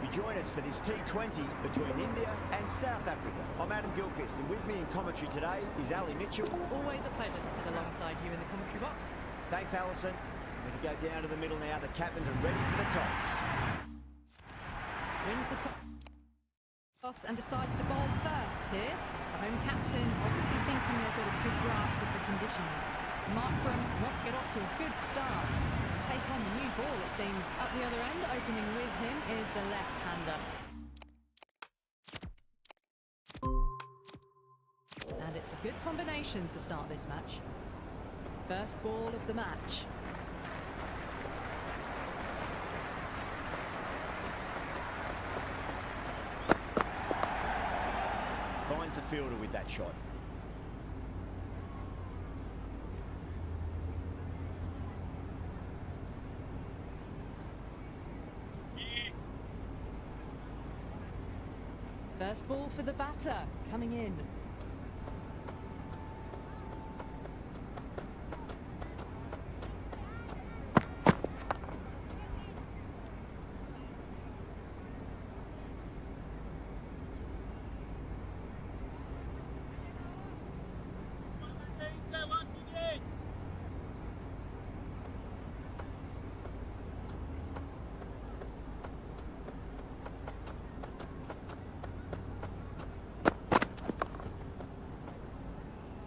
You join us for this T20 between India and South Africa. I'm Adam Gilchrist, and with me in commentary today is Ali Mitchell. Always a pleasure to sit alongside you in the commentary box. Thanks, Alison. We're going to go down to the middle now. The captains are ready for the toss. Wins the toss and decides to bowl first here. The home captain obviously thinking they've got a good grasp of the conditions. Markram wants to get off to a good start. Take on the new ball, it seems. Up the other end, opening with him is the left-hander. And it's a good combination to start this match. First ball of the match. Finds the fielder with that shot. First ball for the batter, coming in.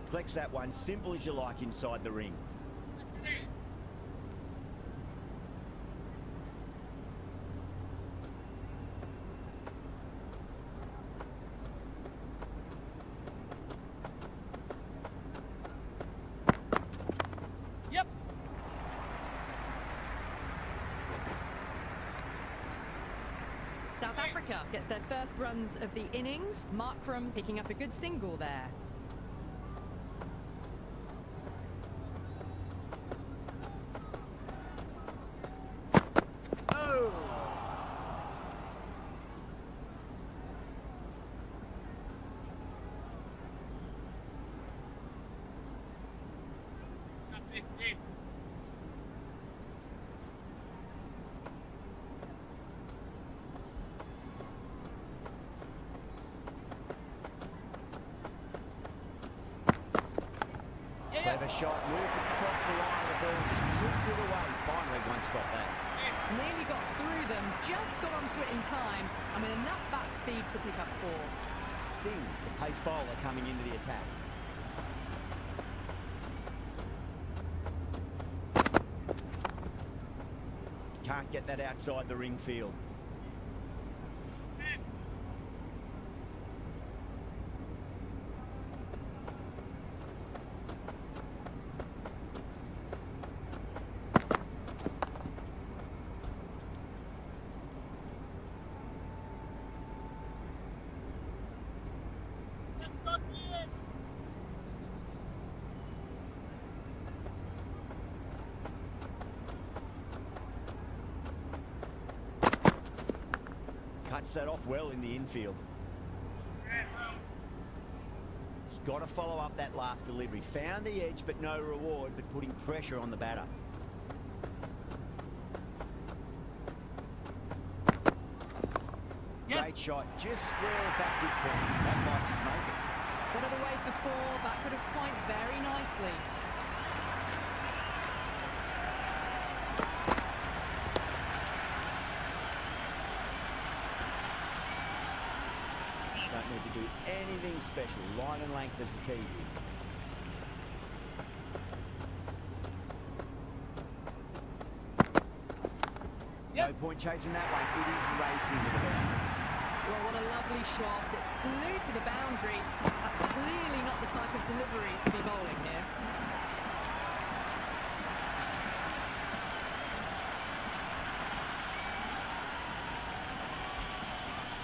Flex that one, simple as you like inside the ring. Yep. South Africa gets their first runs of the innings. Markram picking up a good single there. Clever shot, moved across the line of the ball, just clipped it away. Finally, won't stop that. Nearly got through them, just got onto it in time, and with enough bat speed to pick up 4. Singh, the pace bowler, coming into the attack. Can't get that outside the ring field. Cuts that off well in the infield. He's got to follow up that last delivery. Found the edge, but no reward, but putting pressure on the batter. Yes. Great shot, just square back with point. That might just make it. Got it away for 4, backward of point very nicely. Don't need to do anything special. Line and length is the key here. Yes. No point chasing that one. It is racing to the boundary. Well, what a lovely shot. It flew to the boundary. That's clearly not the type of delivery to be bowling here.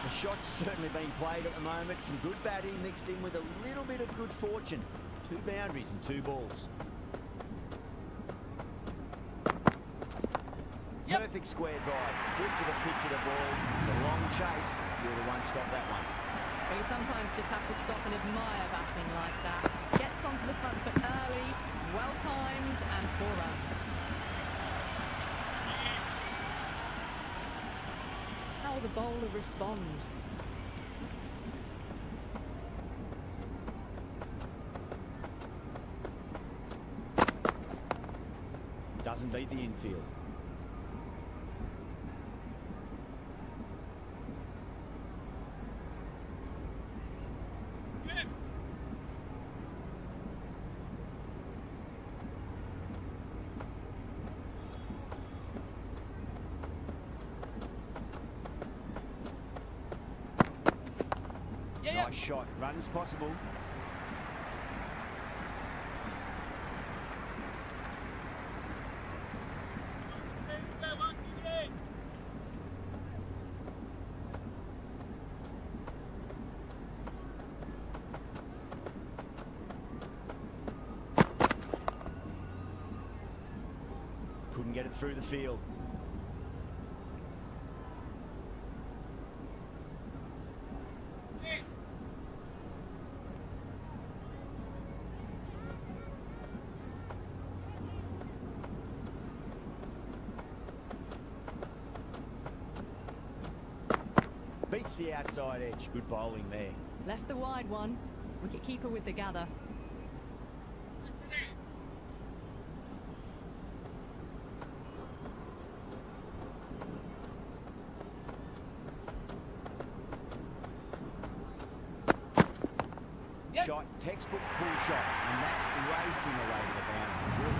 The shot's certainly being played at the moment. Some good batting mixed in with a little bit of good fortune. 2 boundaries and 2 balls. Yep. Perfect square drive. Flip to the pitch of the ball. It's a long chase. Fielder won't stop that one. Well, you sometimes just have to stop and admire batting like that. Gets onto the front foot early, well timed, and 4 runs. How the bowler respond? Doesn't beat the infield. Nice shot. Runs possible. Couldn't get it through the field. Beats the outside edge. Good bowling there. Left the wide one. Wicketkeeper with the gather. Yes. Shot, textbook pull shot, and that's racing away to the boundary.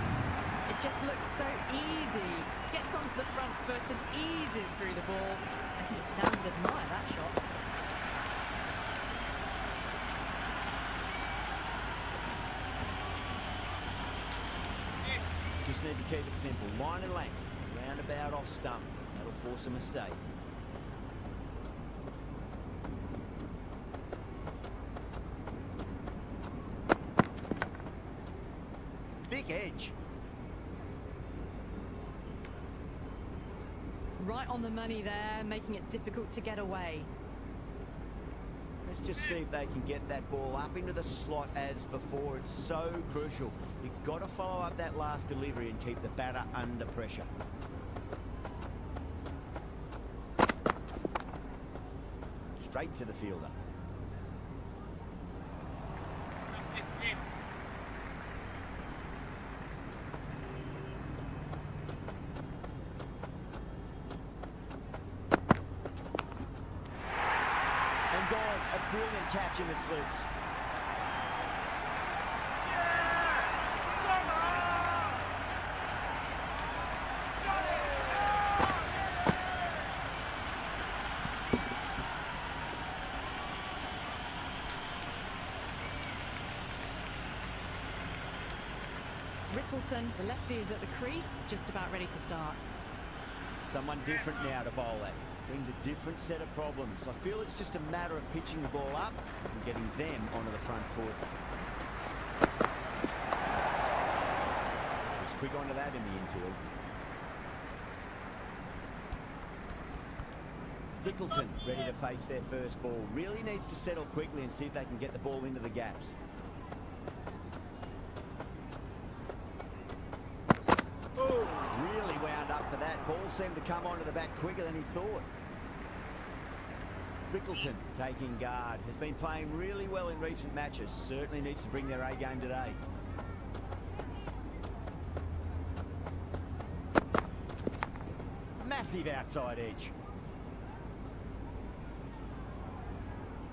It just looks so easy. Gets onto the front foot and eases through the ball. I can just stand and admire that shot. Just need to keep it simple. Line and length. Roundabout off stump. That'll force a mistake. Thick edge. Right on the money there, making it difficult to get away. Let's just see if they can get that ball up into the slot as before. It's so crucial. You've got to follow up that last delivery and keep the batter under pressure. Straight to the fielder. Gone. A brilliant catch in the slips. Rippleton, the lefty is at the crease, just about ready to start. Someone different now to bowl at. Brings a different set of problems. I feel it's just a matter of pitching the ball up and getting them onto the front foot. Just quick onto that in the infield. Rickleton ready to face their first ball. Really needs to settle quickly and see if they can get the ball into the gaps. Oh, really wound up for that. Ball seemed to come onto the bat quicker than he thought. Rickleton taking guard. Has been playing really well in recent matches. Certainly needs to bring their A game today. Massive outside edge.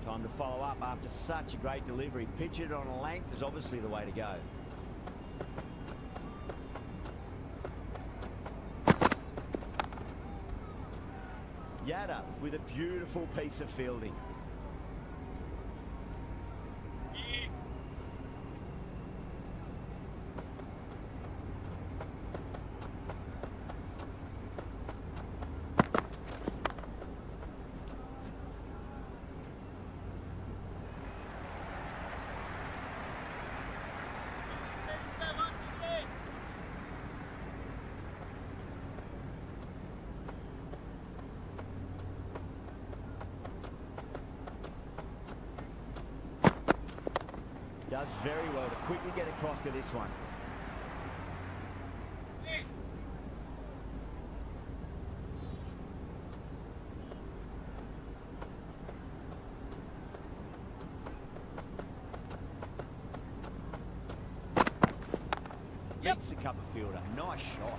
Time to follow up after such a great delivery. Pitch it on a length is obviously the way to go. Yada with a beautiful piece of fielding. Does very well to quickly get across to this one. Beats the cover fielder. Nice shot.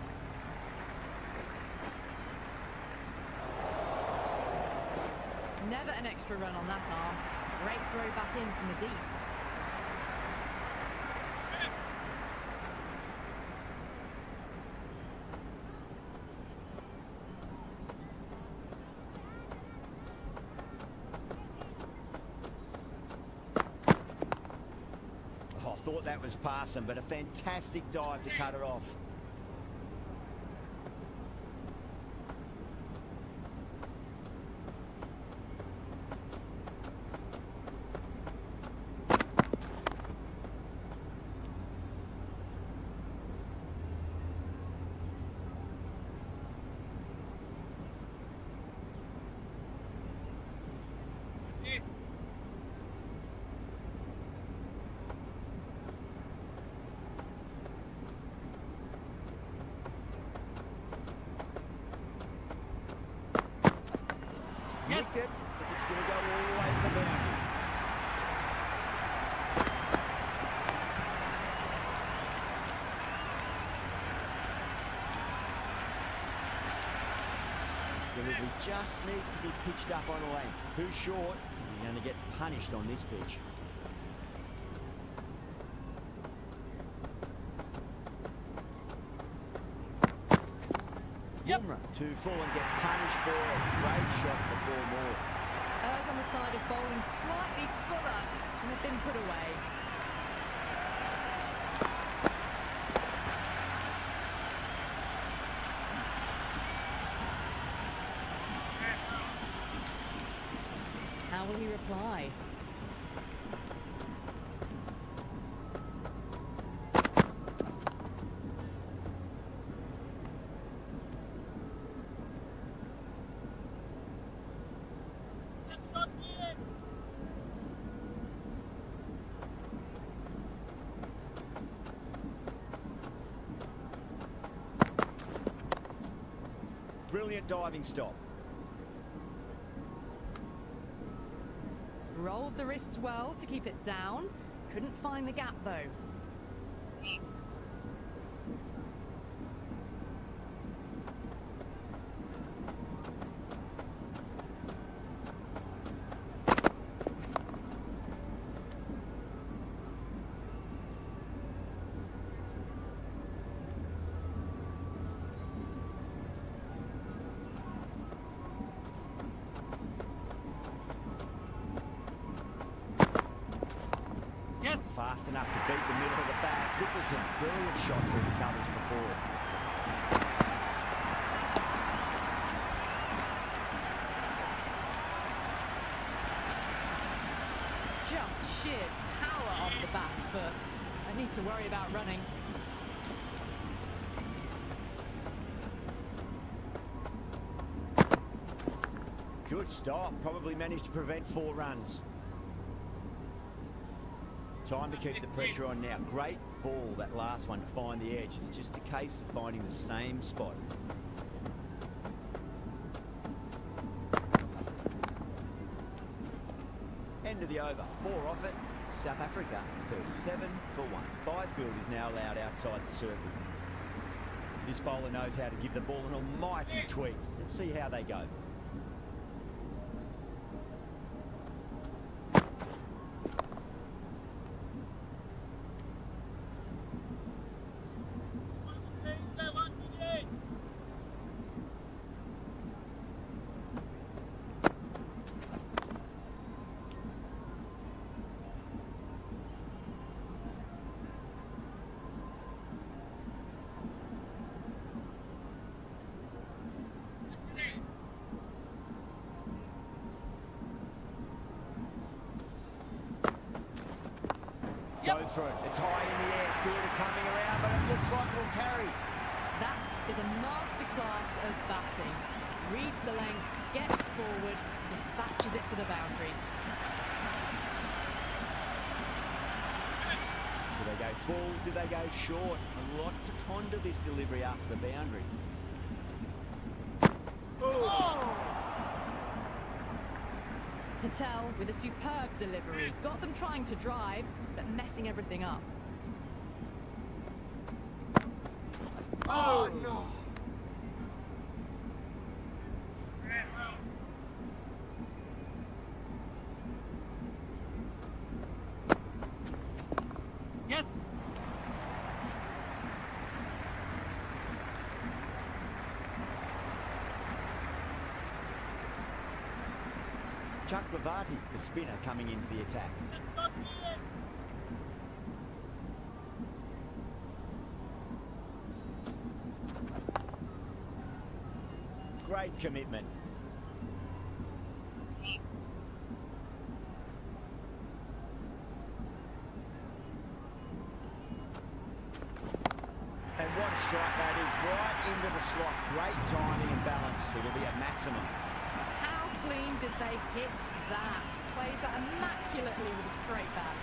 Never an extra run on that arm. Great throw back in from the deep. Oh, I thought that was passing, but a fantastic dive to cut it off. Nicked it, but it's going to go all the way to the boundary. This delivery just needs to be pitched up on a length. Too short, you're going to get punished on this pitch. Too full and gets punished for it. Great shot for 4 more. Errs on the side of bowling slightly fuller, and they've been put away. How will he reply? Brilliant diving stop. Rolled the wrists well to keep it down. Couldn't find the gap though. Fast enough to beat the middle of the bag. Whippleton, brilliant shot through the covers for 4. Just sheer power off the back foot. I need to worry about running. Good stop. Probably managed to prevent 4 runs. Time to keep the pressure on now. Great ball, that last one, to find the edge. It's just a case of finding the same spot. End of the over. 4 off it. South Africa, 37 for 1. Byfield is now allowed outside the circle. This bowler knows how to give the ball an almighty tweak. Let's see how they go. Goes for it. It's high in the air. Fielder coming around, but it looks like it'll carry. That is a masterclass of batting. Reads the length, gets forward, dispatches it to the boundary. Do they go full? Do they go short? A lot to ponder this delivery after the boundary. Oh! Patel with a superb delivery. Got them trying to drive, but messing everything up. Oh, no. Yes. Chakravarti, the spinner, coming into the attack. Great commitment. And what a strike that is, right into the slot. Great timing and balance. It'll be at maximum. How clean did they hit that? Plays that immaculately with a straight bat.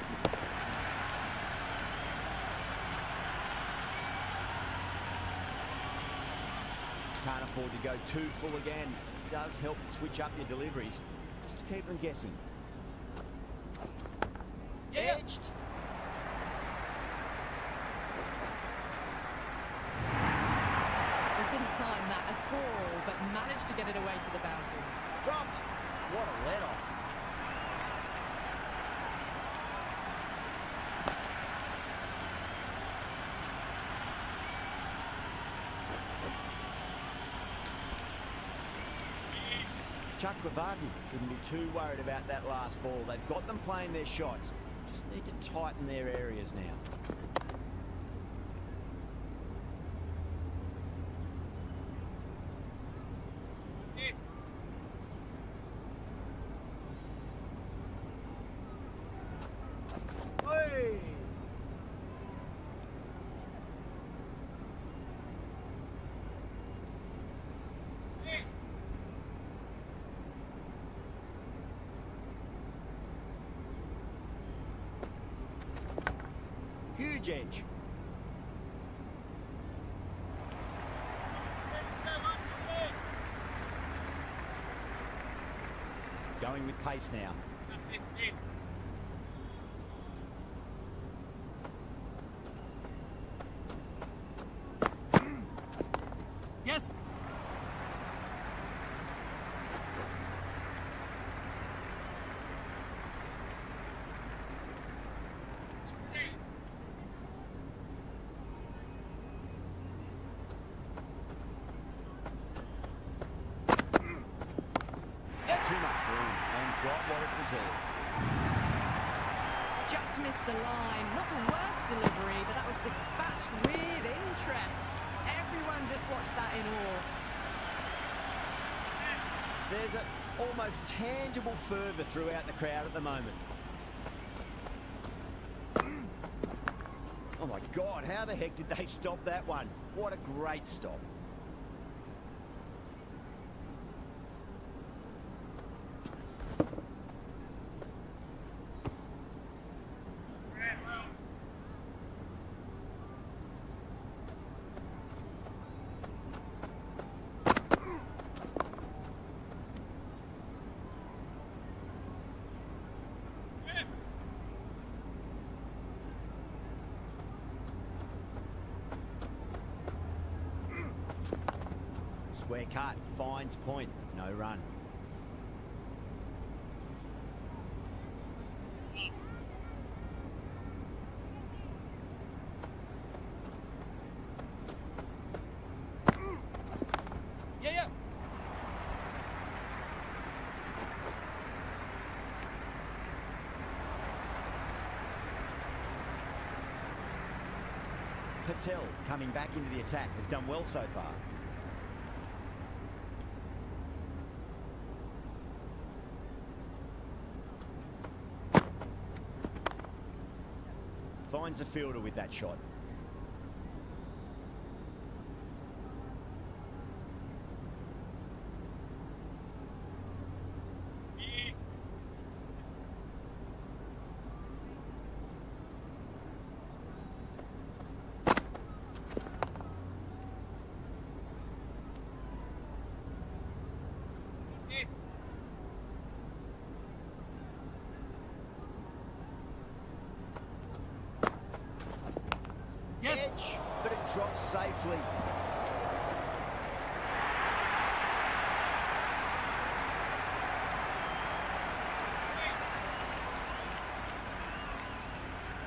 Can't afford to go too full again. Does help switch up your deliveries, just to keep them guessing. Yeah. Edged. He didn't time that at all, but managed to get it away to the boundary. Dropped. What a let-off. Chakravarti shouldn't be too worried about that last ball. They've got them playing their shots. Just need to tighten their areas now. Hey. Huge edge. Going with pace now. Yes. Too much room and got what it deserved. Just missed the line. Not the worst delivery, but that was dispatched with interest. Everyone just watched that in awe. There's an almost tangible fervour throughout the crowd at the moment. Oh my God, how the heck did they stop that one? What a great stop. Square cut, finds point, no run. Yeah. Patel, coming back into the attack, has done well so far. Finds the fielder with that shot. Yes. Edge, but it drops safely.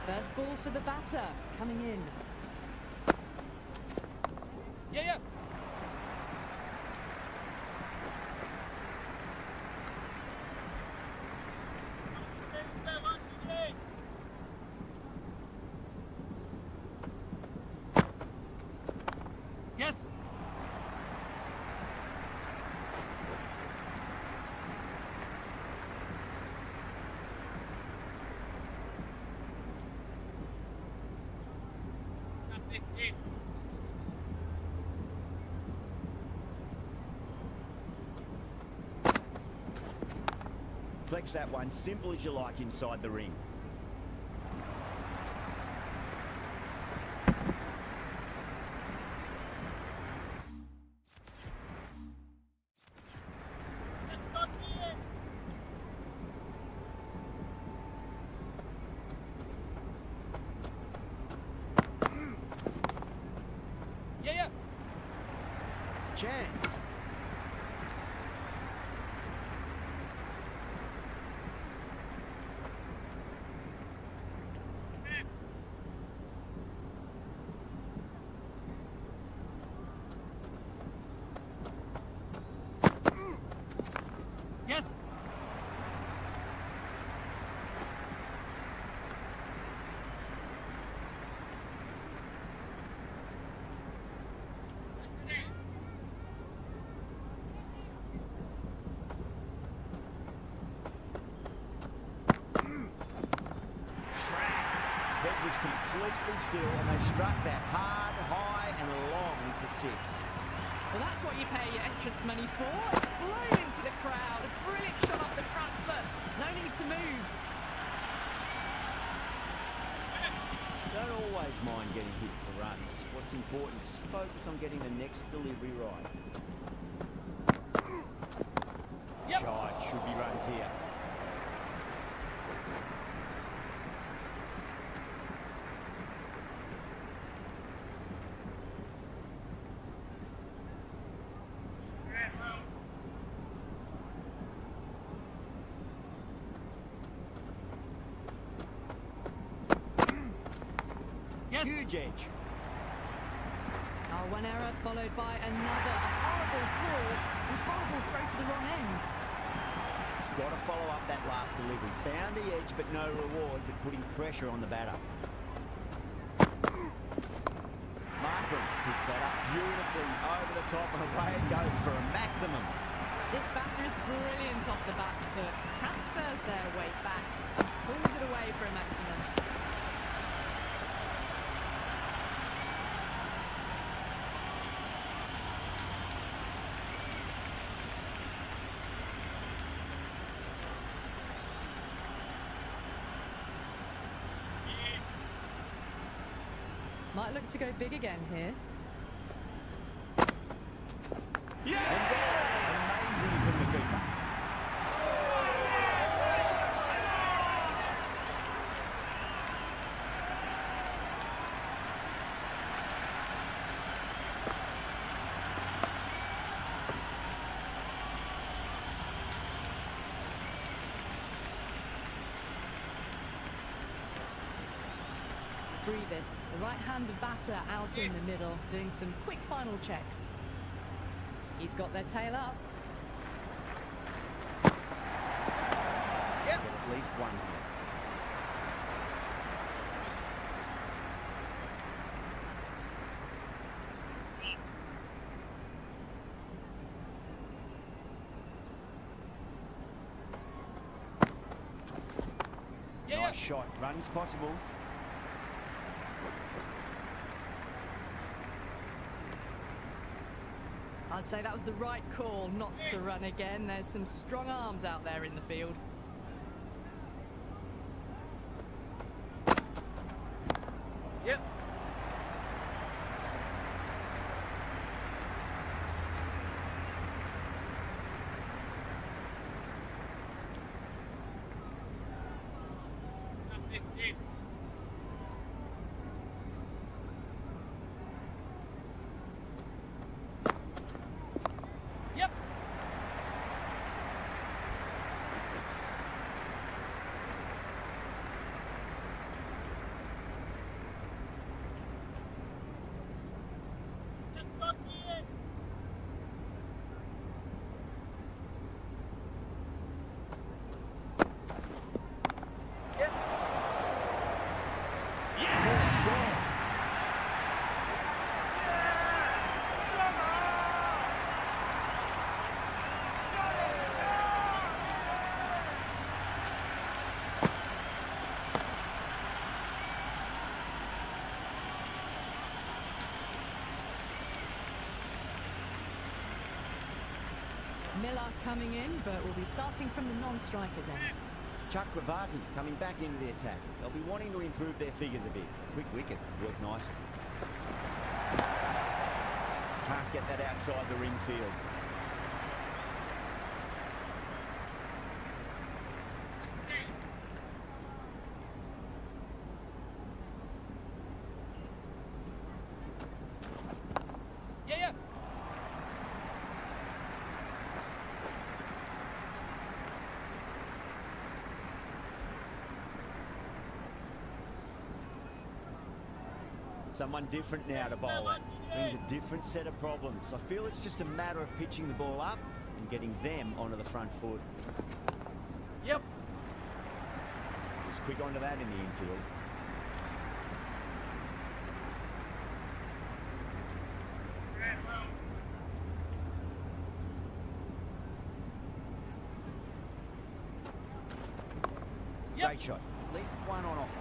First ball for the batter, coming in. Yeah, yeah. Yes. Flex that one, simple as you like inside the ring. Yeah, yeah. Chance. Yes. Head was completely still and they struck that hard, high and long for 6. Well, that's what you pay your entrance money for. It's flown into the crowd. A brilliant shot off the front foot. No need to move. Don't always mind getting hit for runs. What's important is focus on getting the next delivery right. Yep. Shite, should be runs here. Yes. Huge edge. Oh, one error followed by another. A horrible call and horrible throw to the wrong end. He's got to follow up that last delivery. Found the edge, but no reward, but putting pressure on the batter. Markham picks that up beautifully over the top and away it goes for a maximum. This batter is brilliant off the back foot. Transfers their weight back. Pulls it away for a maximum. Might look to go big again here. Amazing from the keeper. Brevis, the right-handed batter out in the middle, doing some quick final checks. He's got their tail up. Get at least one here. Yeah, Nice shot. Runs possible. I'd say that was the right call not to run again. There's some strong arms out there in the field. Yep. Yep. Miller coming in, but will be starting from the non-strikers end. Chakravarti coming back into the attack. They'll be wanting to improve their figures a bit. Quick wicket, worked nicely. Can't get that outside the ring field. Yeah, yeah. Someone different now to bowl at. Brings a different set of problems. I feel it's just a matter of pitching the ball up and getting them onto the front foot. Yep. Just quick onto that in the infield. Yep. Great shot. At least one on offer.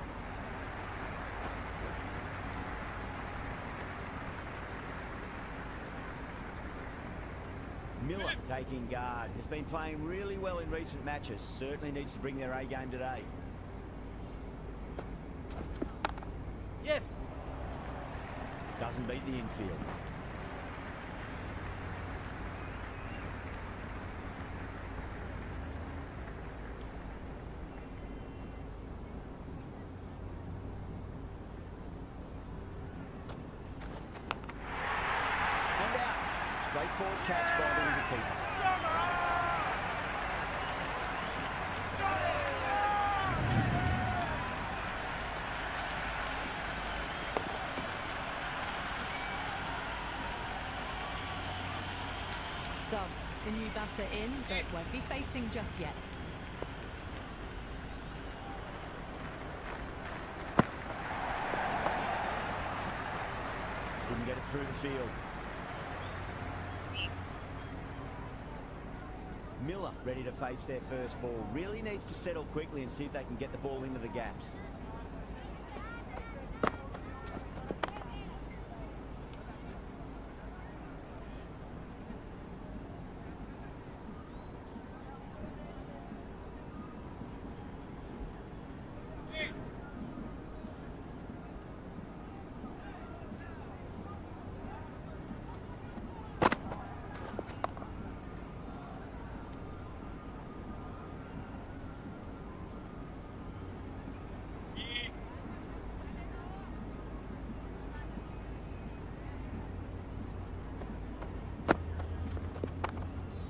Miller taking guard. Has been playing really well in recent matches. Certainly needs to bring their A game today. Yes. Doesn't beat the infield. And out. Straightforward catch by the wicketkeeper. Stubbs, the new batter in, but won't be facing just yet. Didn't get it through the field. Miller ready to face their first ball. Really needs to settle quickly and see if they can get the ball into the gaps.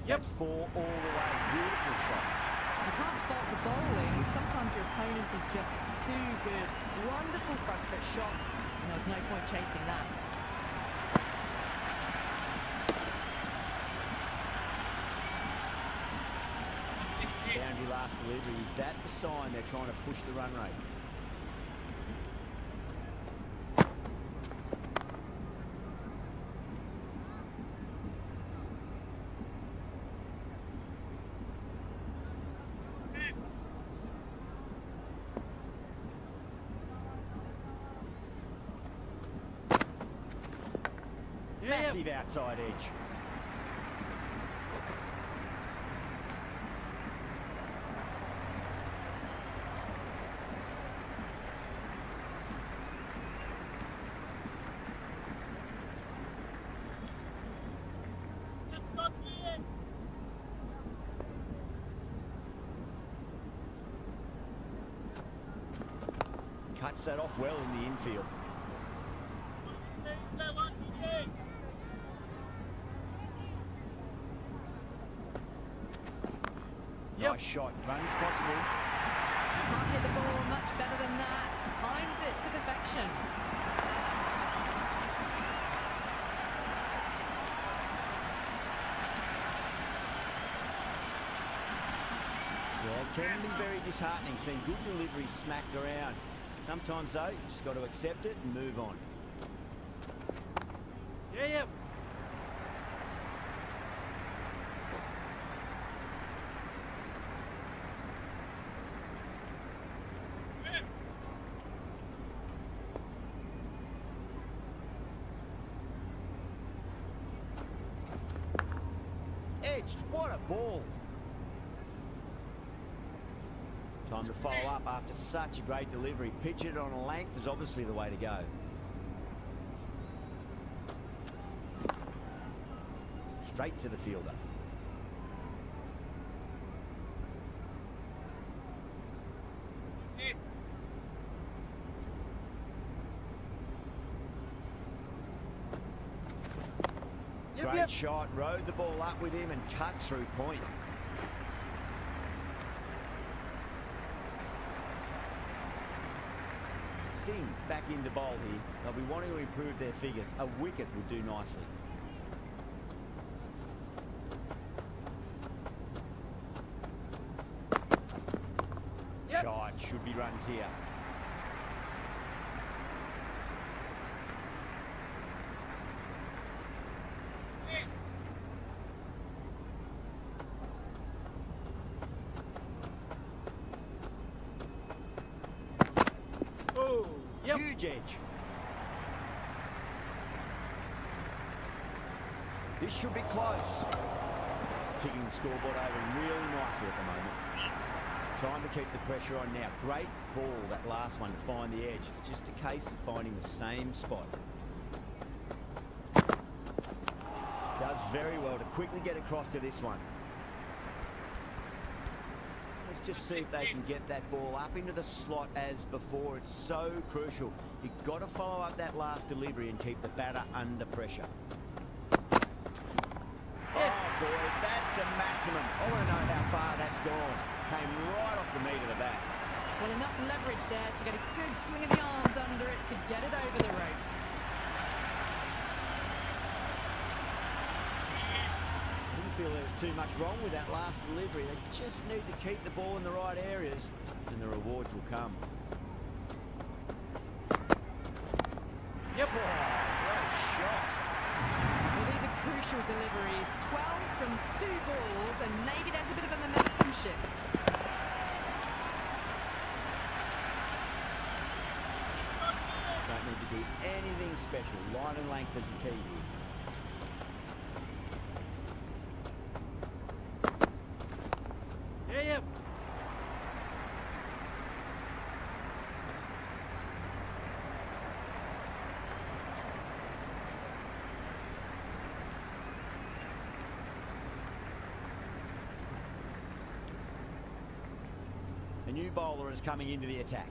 That's four all the way. Beautiful shot. You can't fault the bowling. Sometimes your opponent is just too good. Wonderful front foot shot, and there was no point chasing that. Boundary last delivery. Is that the sign they're trying to push the run rate? Massive outside edge. Cuts that off well in the infield. Nice shot. Runs possible. Can't hit the ball much better than that. Timed it to perfection. Yeah, it can be very disheartening seeing good deliveries smacked around. Sometimes, though, you just got to accept it and move on. Yeah, yeah. Edge. pitched. What a ball. Time to follow up after such a great delivery. Pitch it on a length is obviously the way to go. Straight to the fielder. Great shot, rode the ball up with him and cut through point. Singh back into bowl here. They'll be wanting to improve their figures. A wicket would do nicely. Shot, should be runs here. Huge edge. This should be close. Ticking the scoreboard over really nicely at the moment. Time to keep the pressure on now. Great ball, that last one, to find the edge. It's just a case of finding the same spot. Does very well to quickly get across to this one. Let's just see if they can get that ball up into the slot as before. It's so crucial. You've got to follow up that last delivery and keep the batter under pressure. Oh boy, that's a maximum. I want to know how far that's gone. Came right off the meat of the bat. Well, enough leverage there to get a good swing of the arms under it to get it over the rope. Feel there was too much wrong with that last delivery. They just need to keep the ball in the right areas and the rewards will come. Yep. Oh, great shot. Well, these are crucial deliveries. 12 from 2 balls, and maybe there's a bit of a momentum shift. Don't need to do anything special. Line and length is the key here. A new bowler is coming into the attack.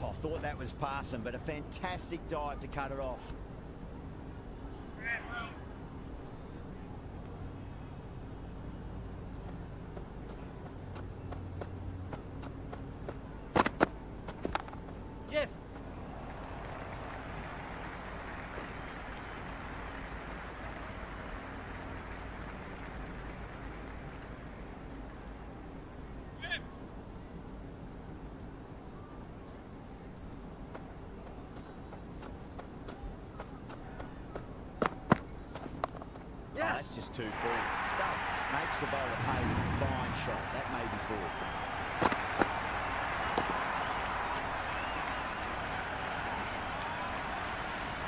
Oh, thought that was passing, but a fantastic dive to cut it off. Yes. Oh, that's just too forward. Stubbs makes the bowler pay with a fine shot. That may be forward.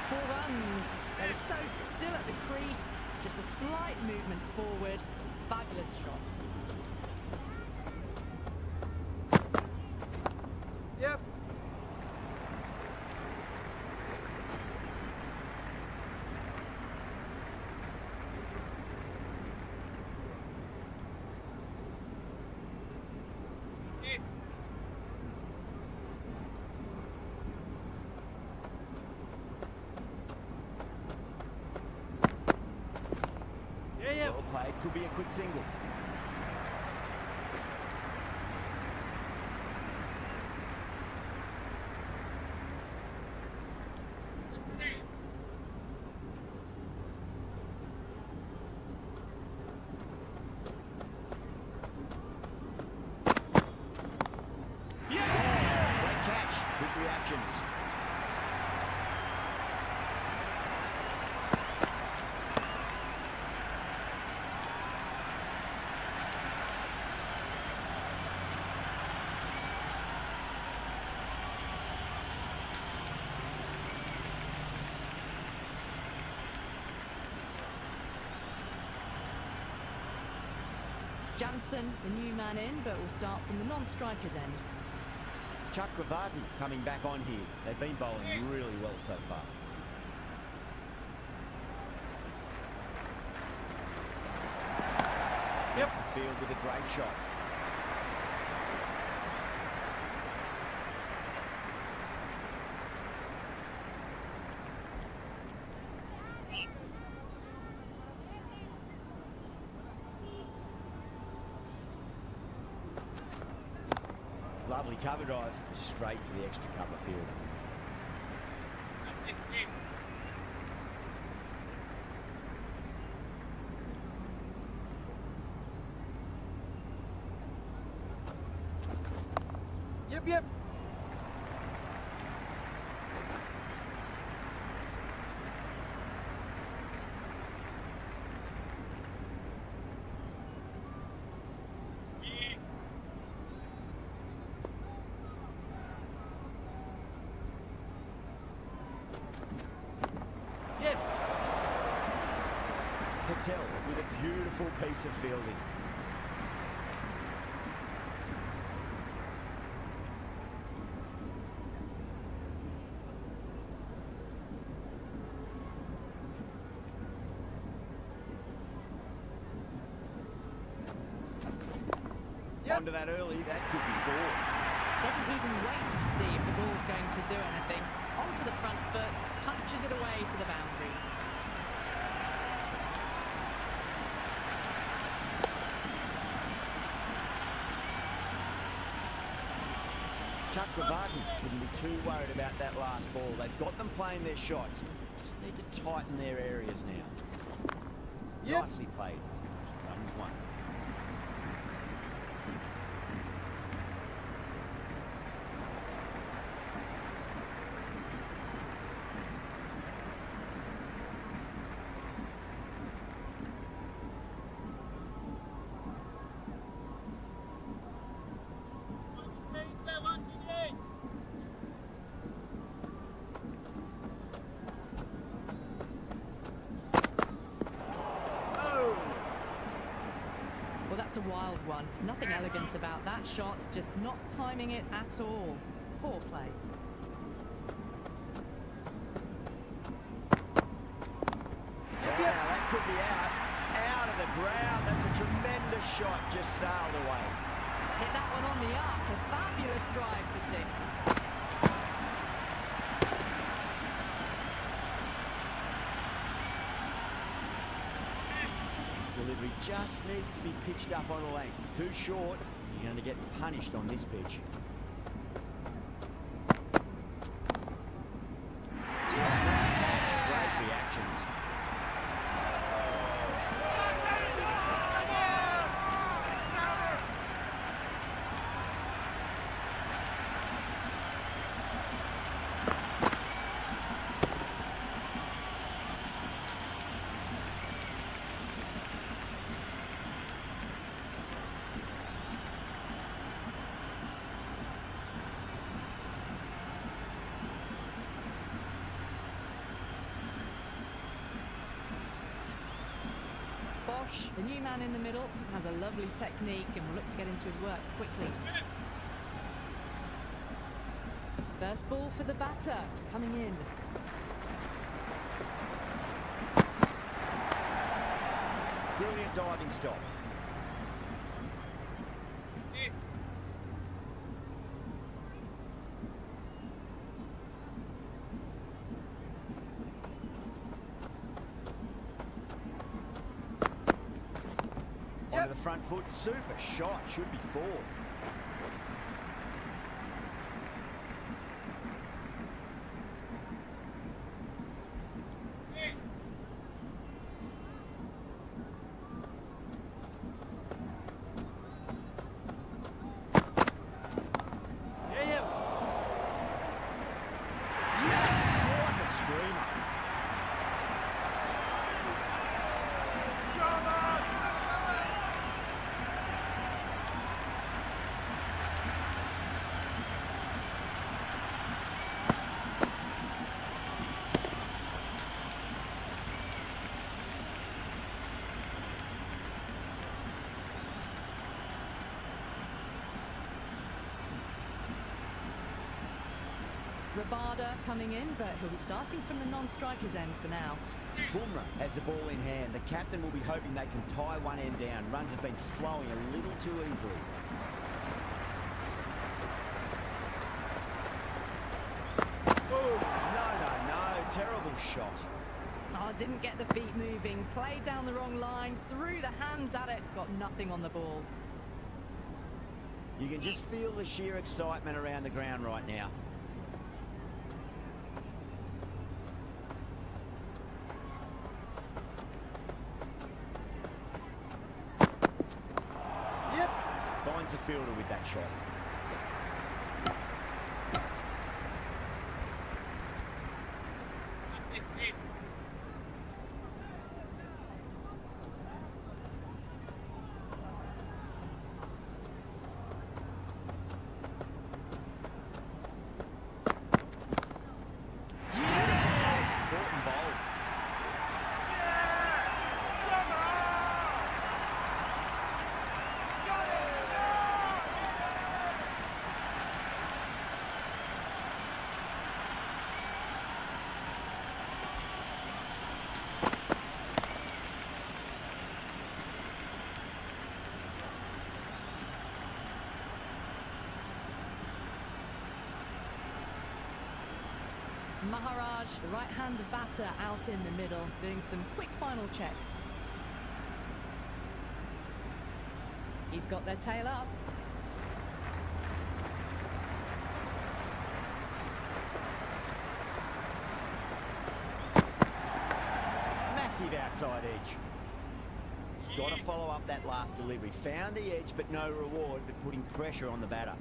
Four runs. They were so still at the crease. Just a slight movement forward. Fabulous shots. Yep. Well played. Could be a quick single. Great catch. Quick reactions. Jansen, the new man in, but will start from the non-striker's end. Chakravarti coming back on here. They've been bowling really well so far. Gets the field with a great shot. Lovely cover drive, straight to the extra cover fielder. Yep, yep. Yes. Patel with a beautiful piece of fielding. Onto that early, that could be four. Doesn't even wait to see if the ball's going to do anything. Onto the front foot, punches it away to the boundary. Chakravarti shouldn't be too worried about that last ball. They've got them playing their shots. Just need to tighten their areas now. Yep. Nicely played. Runs one. Well, that's a wild one. Nothing elegant about that shot, just not timing it at all. Poor play. Yep, Wow, yep. that could be out. Out of the ground. That's a tremendous shot. Just sailed away. Hit that one on the arc. A fabulous drive for six. This delivery just needs to be pitched up on a length. Too short. You're going to get punished on this pitch. Nice catch. Great reactions. Bosch, the new man in the middle, has a lovely technique and will look to get into his work quickly. First ball for the batter, coming in. Brilliant diving stop. Yep. Onto the front foot. Super shot. Should be four. Yeah, yeah. Yeah! What a screamer. Rabada coming in, but he'll be starting from the non-striker's end for now. Bumrah has the ball in hand. The captain will be hoping they can tie one end down. Runs have been flowing a little too easily. No. Terrible shot. Oh, didn't get the feet moving. Played down the wrong line. Threw the hands at it. Got nothing on the ball. You can just feel the sheer excitement around the ground right now. Yep. Finds the fielder with that shot. Important bowl. Maharaj, the right-handed batter, out in the middle, doing some quick final checks. He's got their tail up. Massive outside edge. He's got to follow up that last delivery. Found the edge, but no reward, but putting pressure on the batter.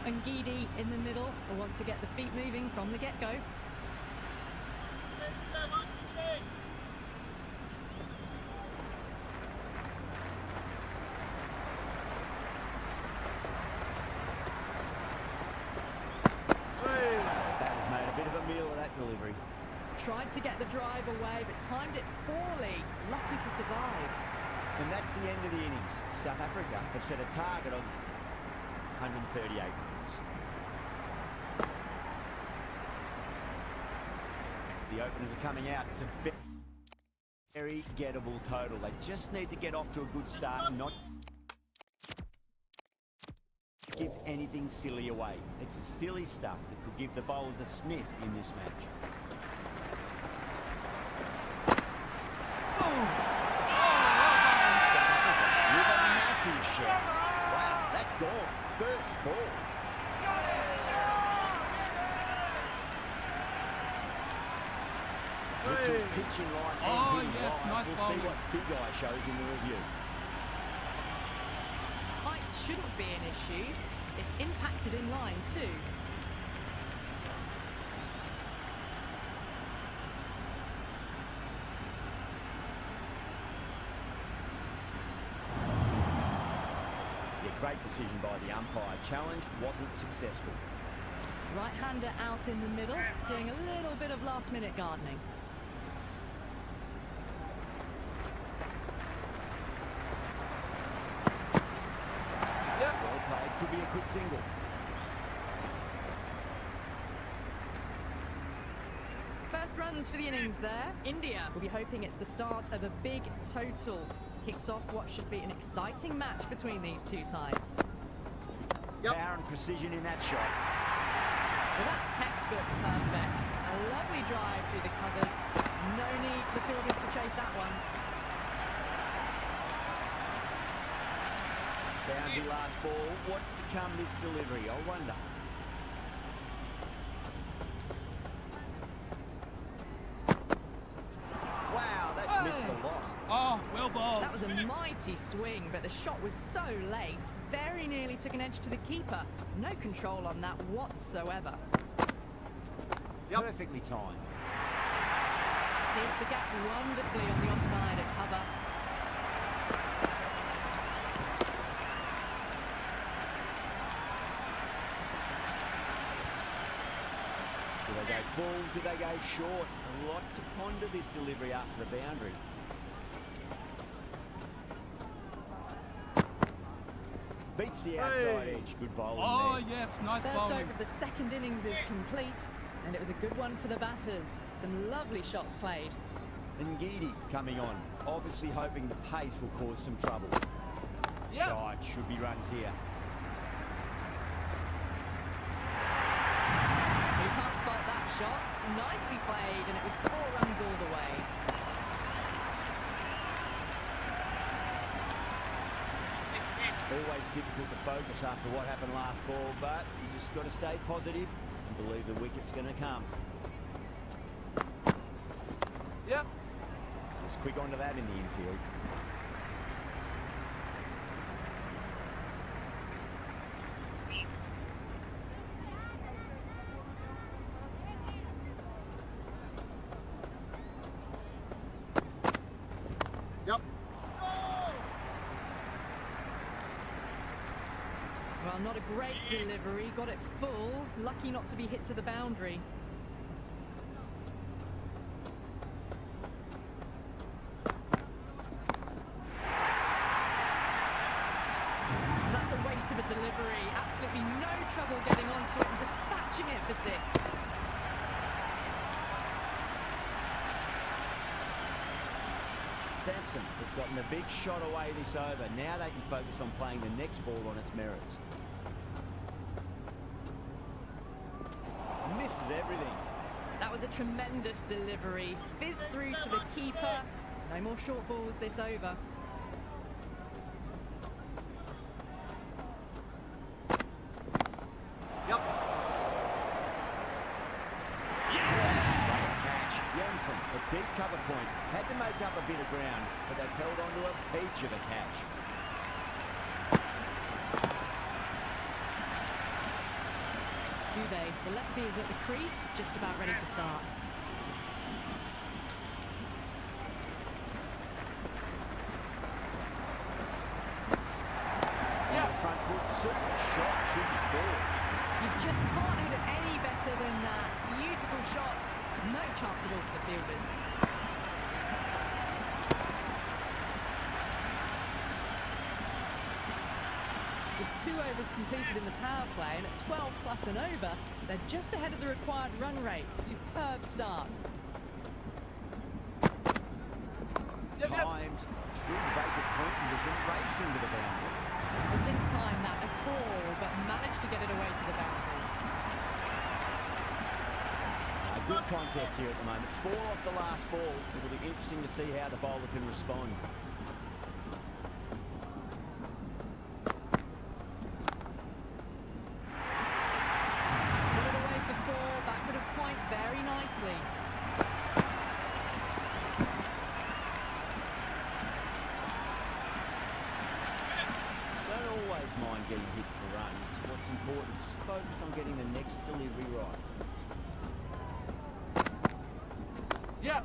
And Gidi in the middle will want to get the feet moving from the get-go. Batter's made a bit of a meal of that delivery. Tried to get the drive away, but timed it poorly. Lucky to survive. And that's the end of the innings. South Africa have set a target of 138 runs. The openers are coming out. It's a very gettable total. They just need to get off to a good start and not give anything silly away. It's the silly stuff that could give the bowlers a sniff in this match. South Africa with a massive shot. Wow, that's gone. First ball. Victor's pitching line and hitting yes, lines. nice We'll see bowling. what Big Eye shows in the review. Height shouldn't be an issue. It's impacted in line too. Yeah, great decision by the umpire. Challenge wasn't successful. Right-hander out in the middle, doing a little bit of last-minute gardening. Yep. Well played. Could be a quick single. First runs for the innings there. India will be hoping it's the start of a big total. Kicks off what should be an exciting match between these two sides. Yep. Power and precision in that shot. Well, that's textbook perfect. A lovely drive through the covers. No need for the fielders to chase that one. Boundary last ball. What's to come this delivery? I wonder. Wow, that's missed a lot. Oh, well Go ball. That was a mighty swing, but the shot was so late. Very nearly took an edge to the keeper. No control on that whatsoever. Yep. Perfectly timed. Here's the gap wonderfully on the offside at cover. Do they go full? Do they go short? A lot to ponder this delivery after the boundary. Beats the outside edge. Good bowling Oh, there. yes, nice First bowling. over of the second innings is complete, and it was a good one for the batters. Some lovely shots played. And Gidi coming on, obviously hoping the pace will cause some trouble. Yeah. Shot, should be runs here. You can't fault that shot. Nicely played, and it was 4 runs all the way. Always difficult to focus after what happened last ball, but you just got to stay positive and believe the wicket's going to come. Yep. Just quick onto that in the infield. Yep. Well, not a great delivery. Got it full. Lucky not to be hit to the boundary. That's a waste of a delivery. Absolutely no trouble getting onto it and dispatching it for 6. Sampson has gotten the big shot away this over. Now they can focus on playing the next ball on its merits. Misses everything. That was a tremendous delivery. Fizzed through to the keeper. No more short balls this over. Yep. Great catch. Jensen, a deep cover point. Had to make up a bit of ground, but they've held on to a peach of a catch. Dubé, the lefty is at the crease, just about ready to start. Yeah. Front foot, super shot, should be forward. You just can't hit it any better than that. Beautiful shot. No chance at all for the fielders. With 2 overs completed in the power play and at 12 plus and over, they're just ahead of the required run rate. Superb start. Yep. Yep. Timed through the vacant point position, racing to the boundary. Well, didn't time that at all, but managed to get it away to the boundary. A good contest here at the moment. 4 off the last ball. It'll be interesting to see how the bowler can respond. Put it away for 4, backward of point very nicely. Don't always mind getting hit for runs. What's important is just focus on getting the next delivery right. Yep.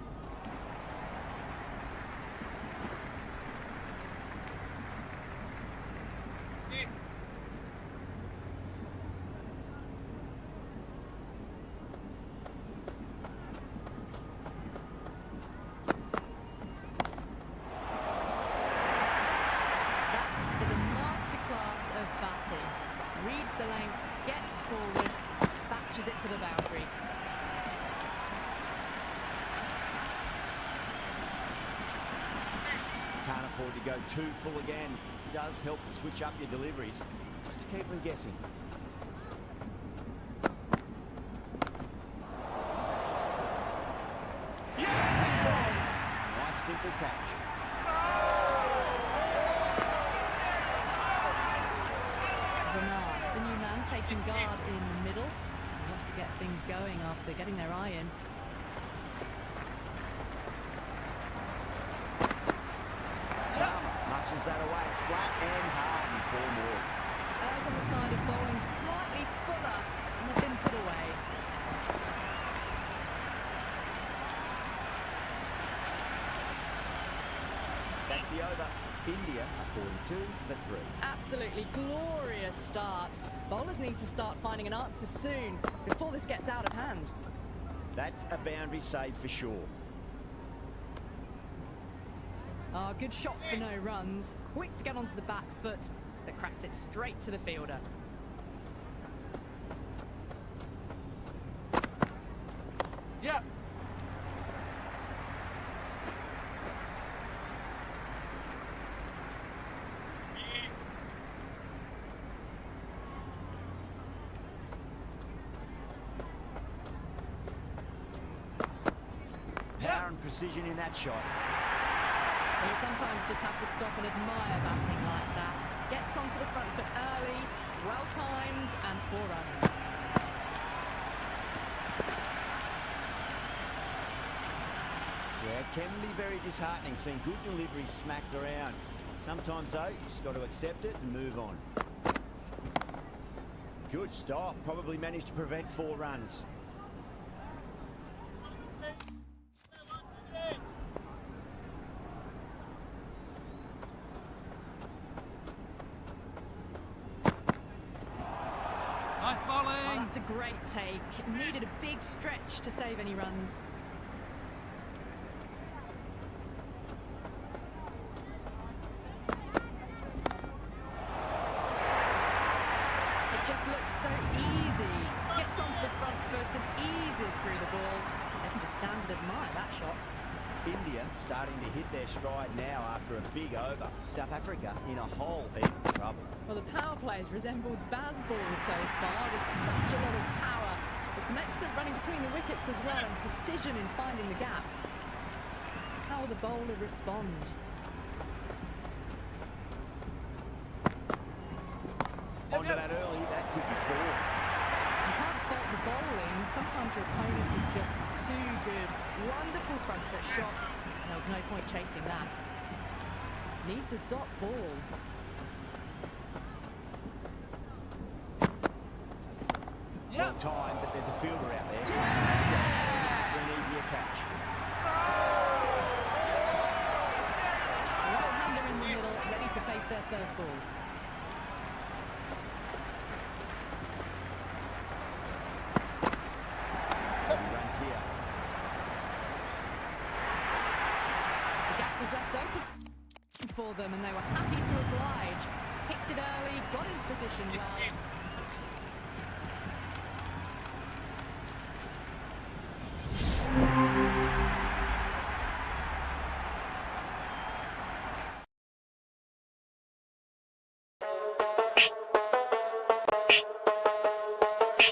That is a masterclass of batting. Reads the length, gets forward, dispatches it to the boundary. Can't afford to go too full again. Does help to switch up your deliveries, just to keep them guessing. Nice simple catch. Vermaat, the new man, taking guard in the middle. They want to get things going after getting their eye in. smashes that away. It's flat and hard and 4 more. Errs on the side of bowling slightly fuller, and they've been put away. That's the over. India are 42 for 3. Absolutely glorious start. Bowlers need to start finding an answer soon, before this gets out of hand. That's a boundary save for sure. Ah, good shot for no runs. Quick to get onto the back foot, but cracked it straight to the fielder. Yeah. Power and precision in that shot. Well, you sometimes just have to stop and admire batting like that. Gets onto the front foot early, well timed, and 4 runs. Yeah, it can be very disheartening seeing good deliveries smacked around. Sometimes, though, you just got to accept it and move on. Good stop. Probably managed to prevent 4 runs. Nice Oh, bowling. that's a great take. Needed a big stretch to save any runs. It just looks so easy. Gets onto the front foot and eases through the ball. They can just stand and admire that shot. India starting to hit their stride now after a big over. South Africa in a whole heap of trouble. Well, the power plays resembled Bazball so far with such a lot of power. There's some excellent running between the wickets as well and precision in finding the gaps. How will the bowler respond? Onto that early, that could be 4. You can't fault the bowling. Sometimes your opponent is just too good. Wonderful front foot shot. There was no point chasing that. Needs a dot ball. Yeah. Well timed, but there's a fielder out there. That's right. Nice for an easier catch. Right-hander in the middle, ready to face their first ball. Runs here. The gap was left open for them and they were happy to oblige. Picked it early, got into position well.